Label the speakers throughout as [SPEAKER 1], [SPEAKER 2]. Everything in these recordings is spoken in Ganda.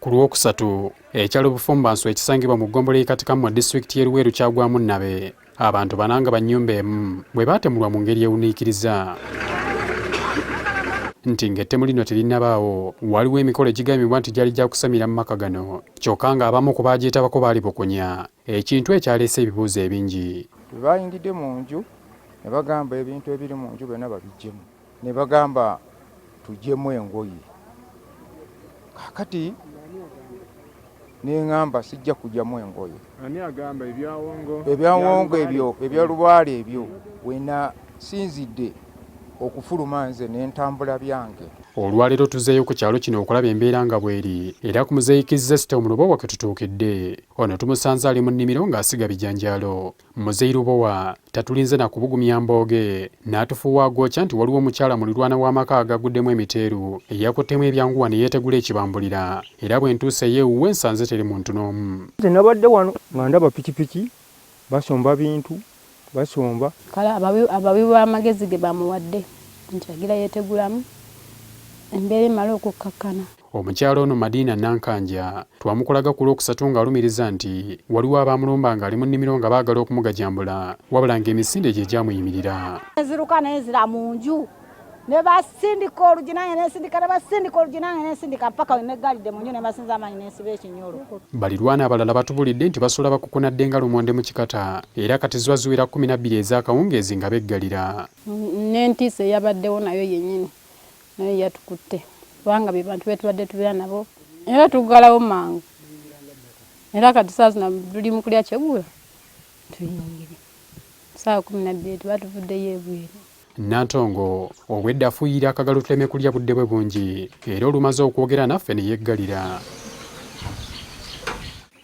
[SPEAKER 1] Ku lw'okusatu ekyalo Bufumbanswa ekisangibwa mu gombolola Katikamu mu disitulikiti y'e Luwero kyagwamu nnabe abantu bananga ba nnyumba emu bwe baatemulwa mu ngeri ewuniikiriza nti ng'ettemu lino terinabaawo waliwo emikolo egigambibwa nti gyali gya kusamira mu maka gano kyokka ng'abamu ku baagyetabako baali bukunya ekintu ekyaleese ebibuuzo ebingi.
[SPEAKER 2] Bwe bayingidde mu nju ne bagamba ebintu ebiri mu nju byonna babiggyemu, ne bagamba tuggyemu engoye. Kakati neŋŋamba sijja kugyamu engoye.
[SPEAKER 3] Ani agamba ebyawongo?
[SPEAKER 2] Ebyawongo ebyo ebyolubaale ebyo wena sinzidde okufuluma nze n'entambula byange.
[SPEAKER 1] Olwaleero tuzeeyo ku kyalo kino okulaba embeera nga bw'eri era ku muzeeyikiza site omulobowa ke tutuukidde ono tumusanze ali mu nnimiro ng'asiga bijanjaalo. Muzeeyi Lubowa tatulinze na kubugumya mbooge n'atufuuwa agwokya nti waliwo omukyala mulirwana w'amaka agaguddemu emiteeru eyakuttemu ebyanguwa ne yeetegula ekibambulira era bwe ntuuse yeewuwe nsanze teri muntu n'omu.
[SPEAKER 2] Nze nabadde wano nga ndaba pikipiki basomba bintu basomba.
[SPEAKER 4] Kale abawi b'amagezi ge bamuwadde nti agira yeetegulamu embeera emala okukkakkana.
[SPEAKER 1] Omukyalo ono Madiina Nankanja twamukolaga ku lw'okusatu ng'alumiriza nti waliwo abamulumba ng'ali mu nnimiro nga baagala okumugajambula wabula ng'emisinde gye gyamuyimirira.
[SPEAKER 5] Eziruka nezira mu nju ne basindika olugi nange nesindika ne basindika olugi nange nesindika mpaka neggalidde mu nju ne basinza amaanyi nesiba ekinyolo.
[SPEAKER 1] Balirwana abalala batubulidde nti basobola bakukunadde nga lumonde mu kikata era kati ziba ziwera 12 ez'akawungeezi nga beggalira.
[SPEAKER 4] N'entiisa eyabaddewo nayo yennyini naye yatukutte kubanga be bantu betubadde tubeera nabo era tuggalawo mangu era kati saa zino tuli mu kulya kyegula tuyingire saa 12 batuvuddeyo ebweru.
[SPEAKER 1] Nantongo obwedda afuuyira akagalo tuleme kulya budde bwe bungi era olumaze okwogera naffe ne yeggalira.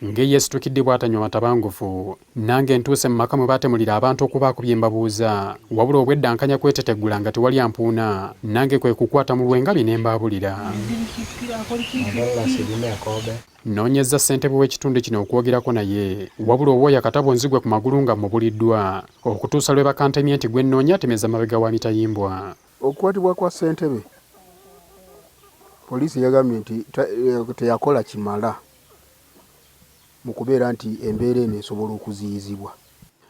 [SPEAKER 1] Ngeri yesitukidde bw'atanywa matabangufu nange ntuuse mu maka mwe baatemulira abantu okuba akubye mbabuuza wabula obwedda nkanya kweteteggula nga tewali ampuuna nange kwe kukwata mu lwengabi ne mbaabulira. Noonyezza ssentebe w'ekitundu kino okwogerako naye wabula obwoya katabo nzigwe ku magulu nga mubuliddwa okutuusa lwe bakantemye nti gwe nnoonya atemeza mabega wa mitayimbwa.
[SPEAKER 6] Okukwatibwa kwa ssentebe poliisi yagambye nti teyakola kimala mu kubeera nti embeera eno esobola okuziyizibwa.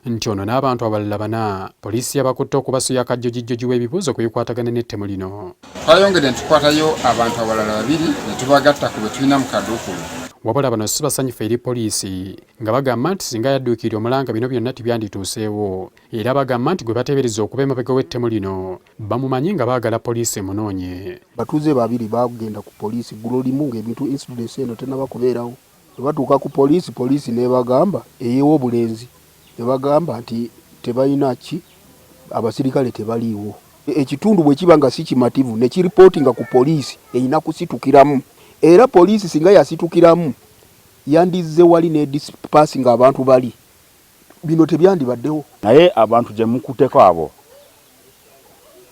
[SPEAKER 1] Nti ono n'abantu abalala bana poliisi yabakutte okubasuya akajjojijjoji w'ebibuuzo ku bikwatagana n'ettemu lino.
[SPEAKER 2] Twayongedde ne tukwatayo abantu abalala babiri ne tubagatta ku bwe tulina mu kaduukulu.
[SPEAKER 1] Wabula bano si basanyufu eri poliisi nga bagamba nti singa yadduukirira omulanga bino byonna tibyandituuseewo era bagamba nti gwe bateebereza okuba emabega w'ettemu lino bamumanyi nga baagala poliisi emunoonye.
[SPEAKER 6] Batuuze babiri baagenda ku poliisi ggulo limu ng'ebintu incidents eno tennaba kubeerawo. Bwe batuuka ku poliisi n'ebagamba eyeewo obulenzi ne bagamba nti tebalina ki abasirikale tebaliiwo. Ekitundu bwe kiba nga si kimativu ne kiripootinga ku poliisi erina kusitukiramu era poliisi singa yasitukiramu yandizze wali ne dispaasi ng'abantu bali bino tebyandibaddewo.
[SPEAKER 7] Naye abantu gye mukutteko abo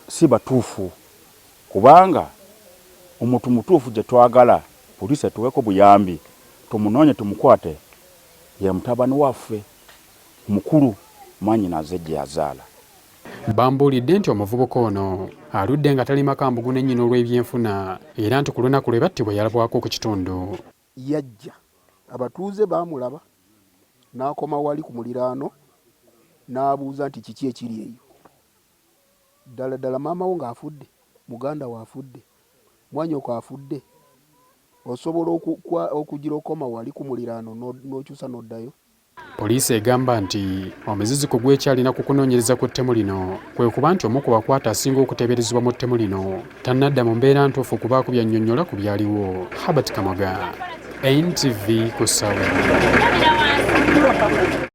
[SPEAKER 7] si batuufu kubanga omuntu mutuufu gye twagala poliisi etuweko buyambi tumunoonye tumukwate ye mutabani waffe mukulu mwannyinaze gye yazaala.
[SPEAKER 1] Bambuulidde nti omuvubuka ono aludde nga tali makambugu n'ennyina olw'ebyenfuna era nti ku lunaku lwe battibwa yalabwako ku kitundu.
[SPEAKER 6] Yajja abatuuze baamulaba n'akoma wali ku muliraano n'abuuza nti kiki ekiri eyo. Ddala ddala maama wo ng'afudde, muganda we afudde, mwannyoko afudde, osobola okugira okoma wali ku muliraano n'okyusa n'oddayo.
[SPEAKER 1] Poliisi egamba nti omuziziko gw'ekyalina ku kunoonyereza ku ttemu lino kwe kuba nti omu ku bakwata asinga okuteeberezebwa mu ttemu lino tannadda mu mbeera ntuufu kuba akubyannyonnyola ku byaliwo. Katikamu NTV ku ssaawa.